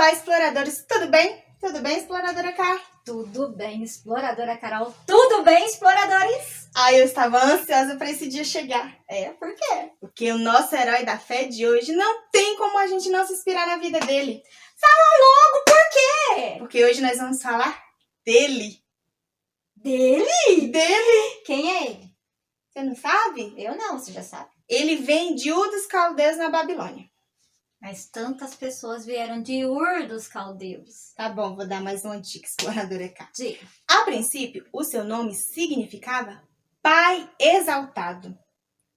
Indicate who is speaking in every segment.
Speaker 1: Olá, exploradores, tudo bem? Tudo bem, exploradora Cá?
Speaker 2: Tudo bem, exploradora Carol? Tudo bem, exploradores?
Speaker 1: Eu estava ansiosa para esse dia chegar.
Speaker 2: Por quê?
Speaker 1: Porque o nosso herói da fé de hoje não tem como a gente não se inspirar na vida dele.
Speaker 2: Fala logo, por quê?
Speaker 1: Porque hoje nós vamos falar dele.
Speaker 2: Dele?
Speaker 1: Dele?
Speaker 2: Quem é ele?
Speaker 1: Você não sabe?
Speaker 2: Eu não, você já sabe.
Speaker 1: Ele vem de Ur dos Caldeus na Babilônia.
Speaker 2: Mas tantas pessoas vieram de Ur dos Caldeus.
Speaker 1: Tá bom, vou dar mais uma dica, exploradora Cá.
Speaker 2: Diga.
Speaker 1: A princípio, o seu nome significava Pai Exaltado.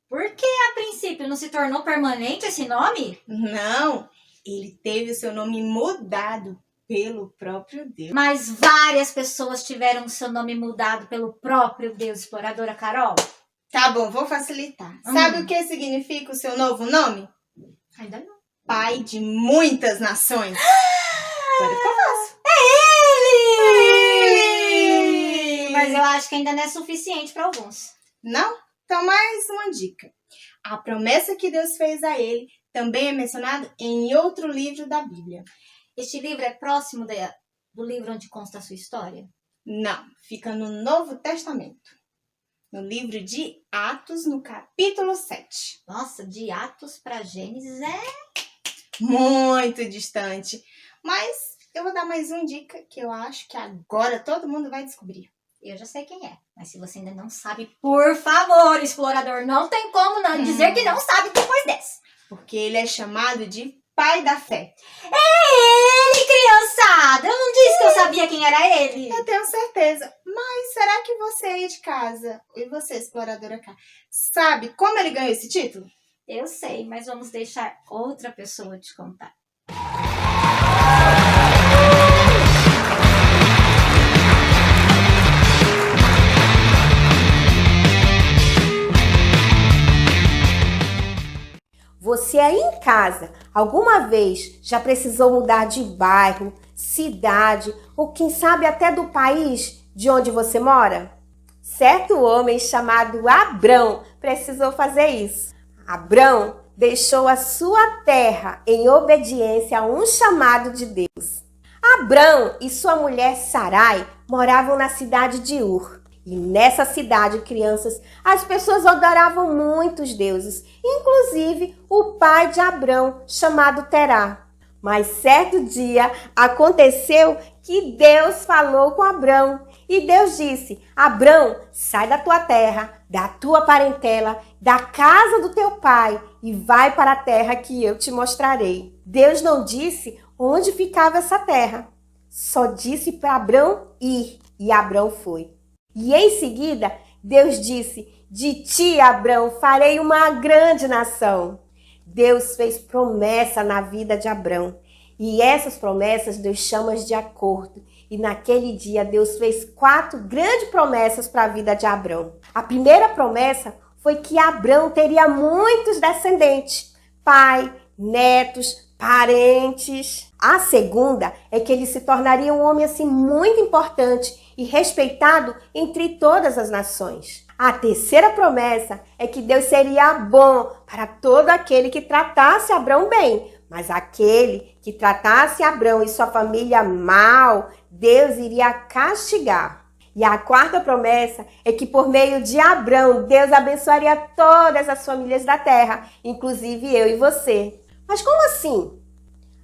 Speaker 2: Por que a princípio não se tornou permanente esse nome?
Speaker 1: Não, ele teve o seu nome mudado pelo próprio Deus.
Speaker 2: Mas várias pessoas tiveram o seu nome mudado pelo próprio Deus, exploradora Carol.
Speaker 1: Tá bom, vou facilitar. Sabe o que significa o seu novo nome?
Speaker 2: Ainda não.
Speaker 1: Pai de muitas nações. Agora ficou fácil.
Speaker 2: Ele! Mas eu acho que ainda não é suficiente para alguns.
Speaker 1: Não? Então mais uma dica. A promessa que Deus fez a ele também é mencionada em outro livro da Bíblia.
Speaker 2: Este livro é próximo do livro onde consta a sua história?
Speaker 1: Não, fica no Novo Testamento. No livro de Atos, no capítulo 7.
Speaker 2: Nossa, de Atos para Gênesis é
Speaker 1: muito distante. Mas eu vou dar mais uma dica que eu acho que agora todo mundo vai descobrir.
Speaker 2: Eu já sei quem é, mas se você ainda não sabe, por favor, explorador, não tem como não dizer que não sabe depois dessa.
Speaker 1: Porque ele é chamado de Pai da Fé.
Speaker 2: É ele, criançada! Eu não disse que eu sabia quem era ele.
Speaker 1: Eu tenho certeza. Mas será que você aí de casa, e você, exploradora Cá, sabe como ele ganhou esse título?
Speaker 2: Eu sei, mas vamos deixar outra pessoa te contar.
Speaker 3: Você aí em casa, alguma vez já precisou mudar de bairro, cidade ou quem sabe até do país de onde você mora? Certo homem chamado Abrão precisou fazer isso. Abrão deixou a sua terra em obediência a um chamado de Deus. Abrão e sua mulher Sarai moravam na cidade de Ur. E nessa cidade, crianças, as pessoas adoravam muitos deuses, inclusive o pai de Abrão, chamado Terá. Mas certo dia aconteceu que Deus falou com Abrão. E Deus disse: Abrão, sai da tua terra, da tua parentela, da casa do teu pai e vai para a terra que eu te mostrarei. Deus não disse onde ficava essa terra, só disse para Abrão ir, e Abrão foi. E em seguida, Deus disse: de ti, Abrão, farei uma grande nação. Deus fez promessa na vida de Abrão. E essas promessas Deus chama de acordo. E naquele dia, Deus fez 4 grandes promessas para a vida de Abrão. A primeira promessa foi que Abrão teria muitos descendentes, pai, netos, parentes. A segunda é que ele se tornaria um homem assim muito importante e respeitado entre todas as nações. A terceira promessa é que Deus seria bom para todo aquele que tratasse Abrão bem, mas aquele que tratasse Abrão e sua família mal, Deus iria castigar. E a quarta promessa é que por meio de Abrão, Deus abençoaria todas as famílias da terra, inclusive eu e você. Mas como assim?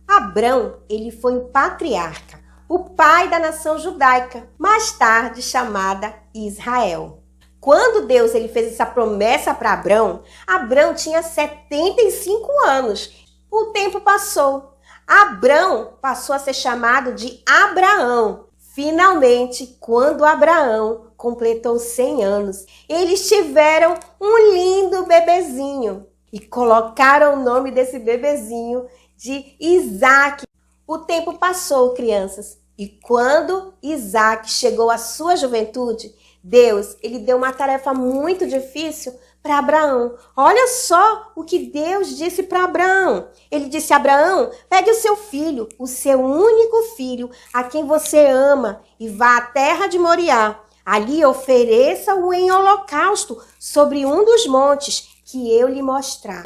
Speaker 3: Abrão, ele foi um patriarca, o pai da nação judaica, mais tarde chamada Israel. Quando Deus ele fez essa promessa para Abrão, Abrão tinha 75 anos. O tempo passou. Abrão passou a ser chamado de Abraão. Finalmente, quando Abraão completou 100 anos, eles tiveram um lindo bebezinho e colocaram o nome desse bebezinho de Isaac. O tempo passou, crianças, e quando Isaac chegou à sua juventude, Deus ele deu uma tarefa muito difícil para Abraão. Olha só o que Deus disse para Abraão. Ele disse: Abraão, pegue o seu filho, o seu único filho, a quem você ama, e vá à terra de Moriá. Ali ofereça-o em holocausto sobre um dos montes que eu lhe mostrar.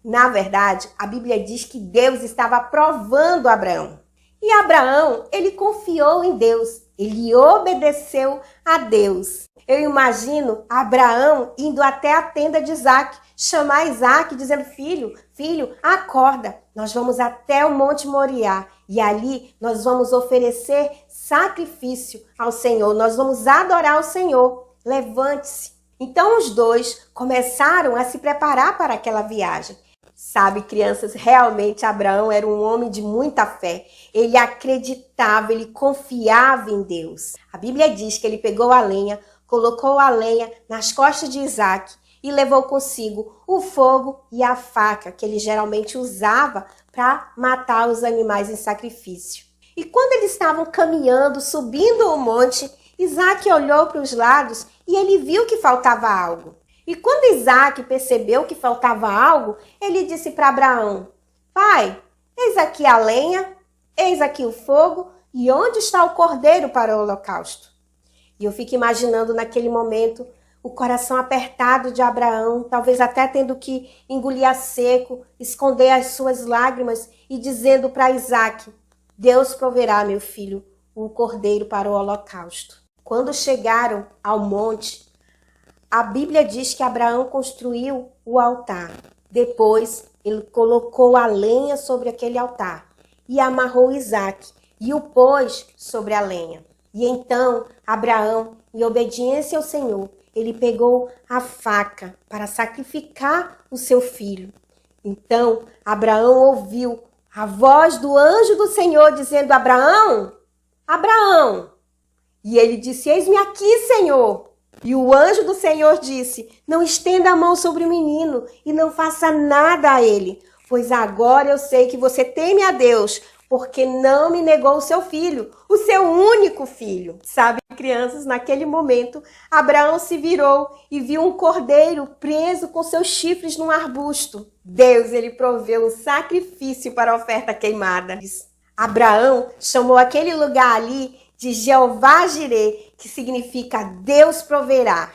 Speaker 3: Na verdade, a Bíblia diz que Deus estava provando Abraão. E Abraão, ele confiou em Deus, ele obedeceu a Deus. Eu imagino Abraão indo até a tenda de Isaac, chamar Isaac dizendo, filho, acorda, nós vamos até o Monte Moriá e ali nós vamos oferecer sacrifício ao Senhor, nós vamos adorar o Senhor, levante-se. Então os dois começaram a se preparar para aquela viagem. Sabe, crianças, realmente Abraão era um homem de muita fé. Ele acreditava, ele confiava em Deus. A Bíblia diz que ele pegou a lenha, colocou a lenha nas costas de Isaac e levou consigo o fogo e a faca que ele geralmente usava para matar os animais em sacrifício. E quando eles estavam caminhando, subindo o monte, Isaac olhou para os lados e ele viu que faltava algo. E quando Isaac percebeu que faltava algo, ele disse para Abraão, pai, eis aqui a lenha, eis aqui o fogo, e onde está o cordeiro para o holocausto? E eu fico imaginando naquele momento o coração apertado de Abraão, talvez até tendo que engolir a seco, esconder as suas lágrimas e dizendo para Isaac, Deus proverá, meu filho, o cordeiro para o holocausto. Quando chegaram ao monte, a Bíblia diz que Abraão construiu o altar. Depois, ele colocou a lenha sobre aquele altar e amarrou Isaac e o pôs sobre a lenha. E então, Abraão, em obediência ao Senhor, ele pegou a faca para sacrificar o seu filho. Então, Abraão ouviu a voz do anjo do Senhor dizendo, Abraão, Abraão. E ele disse, eis-me aqui, Senhor. E o anjo do Senhor disse, não estenda a mão sobre o menino e não faça nada a ele, pois agora eu sei que você teme a Deus, porque não me negou o seu filho, o seu único filho. Sabe, crianças, naquele momento, Abraão se virou e viu um cordeiro preso com seus chifres num arbusto. Deus, ele proveu um sacrifício para a oferta queimada. Abraão chamou aquele lugar ali de Jeová Jirê, que significa Deus proverá.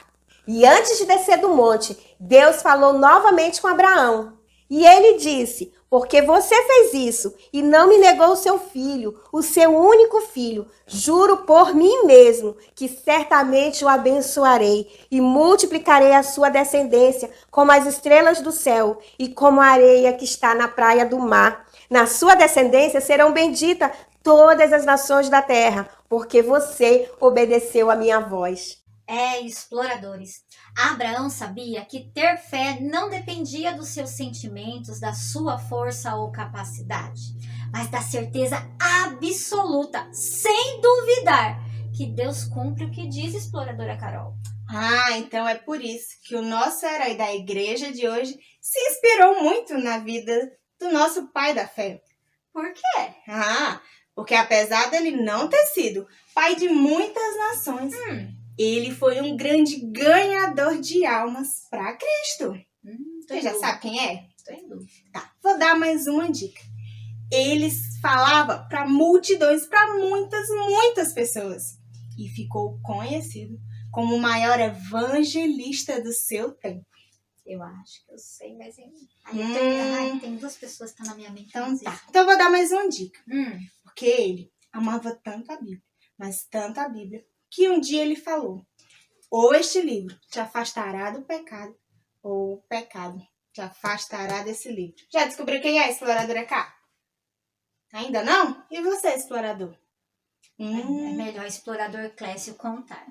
Speaker 3: E antes de descer do monte, Deus falou novamente com Abraão. E ele disse, porque você fez isso e não me negou o seu filho, o seu único filho, juro por mim mesmo que certamente o abençoarei e multiplicarei a sua descendência como as estrelas do céu e como a areia que está na praia do mar. Na sua descendência serão benditas todas as nações da terra, porque você obedeceu a minha voz.
Speaker 2: Exploradores. Abraão sabia que ter fé não dependia dos seus sentimentos, da sua força ou capacidade, mas da certeza absoluta, sem duvidar, que Deus cumpre o que diz, exploradora Carol.
Speaker 1: Então é por isso que o nosso herói da igreja de hoje se inspirou muito na vida do nosso pai da fé.
Speaker 2: Por quê?
Speaker 1: Porque apesar dele não ter sido pai de muitas nações, ele foi um grande ganhador de almas para Cristo. Você já sabe quem é?
Speaker 2: Estou em dúvida.
Speaker 1: Tá, vou dar mais uma dica. Ele falava para multidões, para muitas pessoas. E ficou conhecido como o maior evangelista do seu tempo.
Speaker 2: Eu acho que eu sei, mas tem duas pessoas que estão na minha mente.
Speaker 1: Então tá. Então eu vou dar mais uma dica.
Speaker 2: Porque
Speaker 1: ele amava tanto a Bíblia, mas tanto a Bíblia, que um dia ele falou, ou este livro te afastará do pecado, ou o pecado te afastará desse livro. Já descobriu quem é a exploradora K? Ainda não? E você, explorador?
Speaker 2: É melhor o explorador Clécio contar.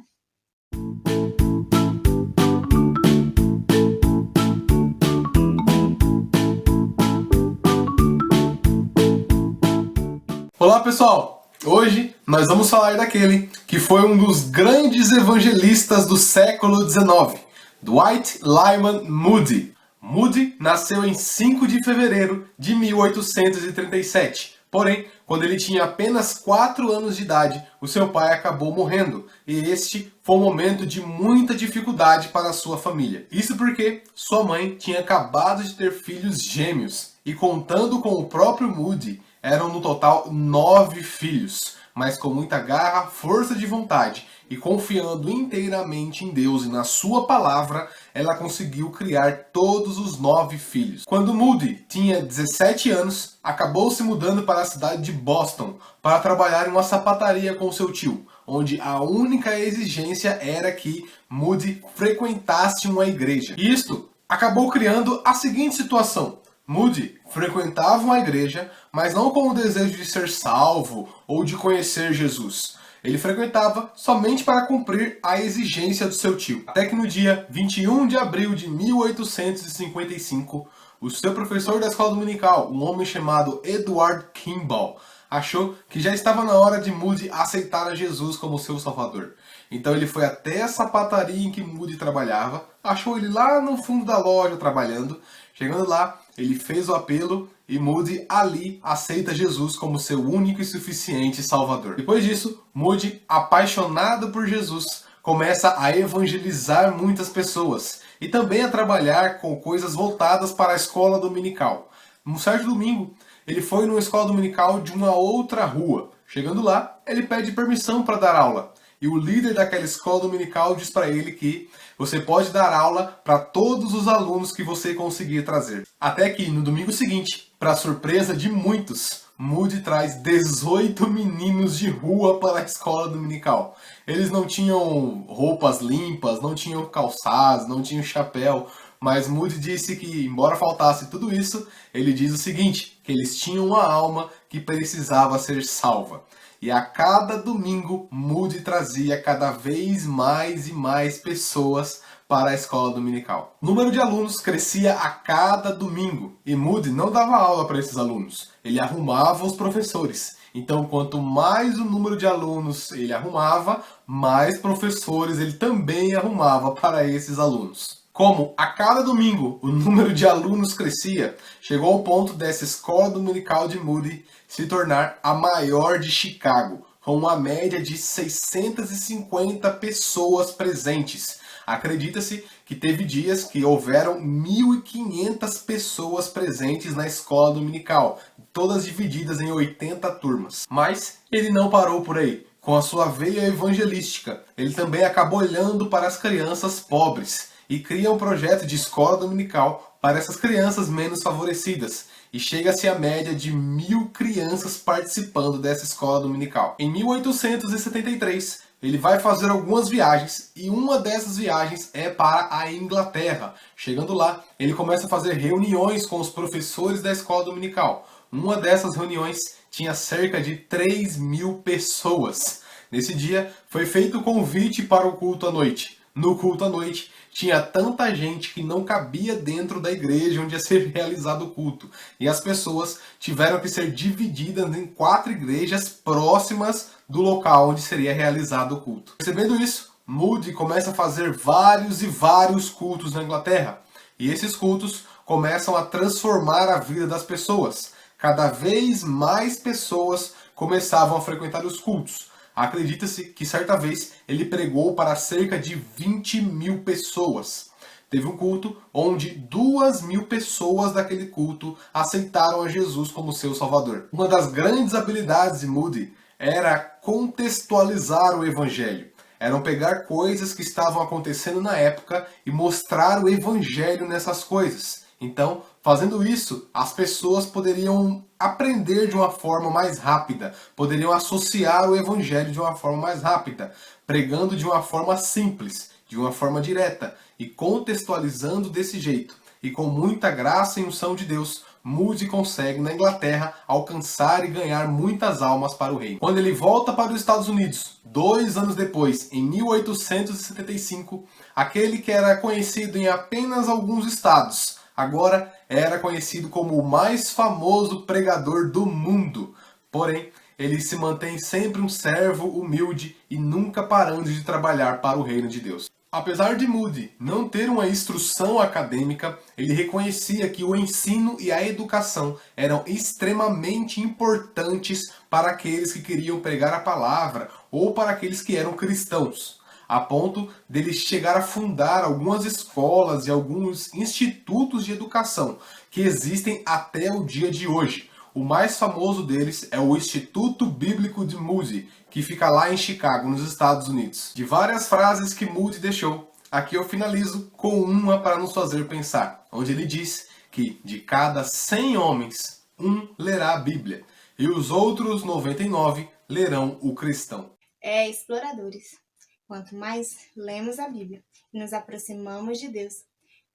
Speaker 4: Olá pessoal, hoje nós vamos falar daquele que foi um dos grandes evangelistas do século XIX, Dwight Lyman Moody. Moody nasceu em 5 de fevereiro de 1837, porém, quando ele tinha apenas 4 anos de idade, o seu pai acabou morrendo, e este foi um momento de muita dificuldade para a sua família. Isso porque sua mãe tinha acabado de ter filhos gêmeos, e contando com o próprio Moody, eram no total 9 filhos. mas com muita garra, força de vontade e confiando inteiramente em Deus e na sua palavra, ela conseguiu criar todos os 9 filhos. Quando Moody tinha 17 anos, acabou se mudando para a cidade de Boston para trabalhar em uma sapataria com seu tio, onde a única exigência era que Moody frequentasse uma igreja. E isto acabou criando a seguinte situação. Moody frequentava uma igreja, mas não com o desejo de ser salvo ou de conhecer Jesus. Ele frequentava somente para cumprir a exigência do seu tio. Até que no dia 21 de abril de 1855, o seu professor da escola dominical, um homem chamado Edward Kimball, achou que já estava na hora de Moody aceitar a Jesus como seu salvador. Então ele foi até a sapataria em que Moody trabalhava, achou ele lá no fundo da loja trabalhando. Chegando lá, ele fez o apelo e Moody ali aceita Jesus como seu único e suficiente salvador. Depois disso, Moody, apaixonado por Jesus, começa a evangelizar muitas pessoas e também a trabalhar com coisas voltadas para a escola dominical. Um certo domingo, ele foi numa escola dominical de uma outra rua. Chegando lá, ele pede permissão para dar aula. E o líder daquela escola dominical diz para ele que você pode dar aula para todos os alunos que você conseguir trazer. Até que no domingo seguinte, para surpresa de muitos, Moody traz 18 meninos de rua para a escola dominical. Eles não tinham roupas limpas, não tinham calçados, não tinham chapéu. Mas Moody disse que, embora faltasse tudo isso, ele diz o seguinte, que eles tinham uma alma que precisava ser salva. E a cada domingo, Moody trazia cada vez mais e mais pessoas para a escola dominical. O número de alunos crescia a cada domingo e Moody não dava aula para esses alunos, ele arrumava os professores. Então, quanto mais o número de alunos ele arrumava, mais professores ele também arrumava para esses alunos. Como a cada domingo o número de alunos crescia, chegou ao ponto dessa escola dominical de Moody se tornar a maior de Chicago, com uma média de 650 pessoas presentes. Acredita-se que teve dias que houveram 1.500 pessoas presentes na escola dominical, todas divididas em 80 turmas. Mas ele não parou por aí. Com a sua veia evangelística, ele também acabou olhando para as crianças pobres e cria um projeto de escola dominical para essas crianças menos favorecidas. E chega-se a média de 1.000 crianças participando dessa escola dominical. Em 1873, ele vai fazer algumas viagens e uma dessas viagens é para a Inglaterra. Chegando lá, ele começa a fazer reuniões com os professores da escola dominical. Uma dessas reuniões tinha cerca de 3.000 pessoas. Nesse dia, foi feito o convite para o culto à noite. No culto à noite, tinha tanta gente que não cabia dentro da igreja onde ia ser realizado o culto. E as pessoas tiveram que ser divididas em 4 igrejas próximas do local onde seria realizado o culto. Percebendo isso, Moody começa a fazer vários e vários cultos na Inglaterra. E esses cultos começam a transformar a vida das pessoas. Cada vez mais pessoas começavam a frequentar os cultos. Acredita-se que certa vez ele pregou para cerca de 20.000 pessoas. Teve um culto onde 2.000 pessoas daquele culto aceitaram a Jesus como seu salvador. Uma das grandes habilidades de Moody era contextualizar o evangelho. Eram pegar coisas que estavam acontecendo na época e mostrar o evangelho nessas coisas. Então, fazendo isso, as pessoas poderiam aprender de uma forma mais rápida, poderiam associar o evangelho de uma forma mais rápida, pregando de uma forma simples, de uma forma direta e contextualizando desse jeito. E com muita graça e unção de Deus, Moody consegue na Inglaterra alcançar e ganhar muitas almas para o reino. Quando ele volta para os Estados Unidos, 2 anos depois, em 1875, aquele que era conhecido em apenas alguns estados, agora era conhecido como o mais famoso pregador do mundo. Porém, ele se mantém sempre um servo humilde e nunca parando de trabalhar para o reino de Deus. Apesar de Moody não ter uma instrução acadêmica, ele reconhecia que o ensino e a educação eram extremamente importantes para aqueles que queriam pregar a palavra ou para aqueles que eram cristãos, a ponto dele chegar a fundar algumas escolas e alguns institutos de educação que existem até o dia de hoje. O mais famoso deles é o Instituto Bíblico de Moody, que fica lá em Chicago, nos Estados Unidos. De várias frases que Moody deixou, aqui eu finalizo com uma para nos fazer pensar, onde ele diz que de cada 100 homens, um lerá a Bíblia, e os outros 99 lerão o cristão.
Speaker 1: Exploradores, quanto mais lemos a Bíblia e nos aproximamos de Deus,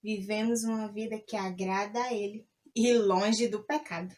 Speaker 1: vivemos uma vida que agrada a Ele e longe do pecado.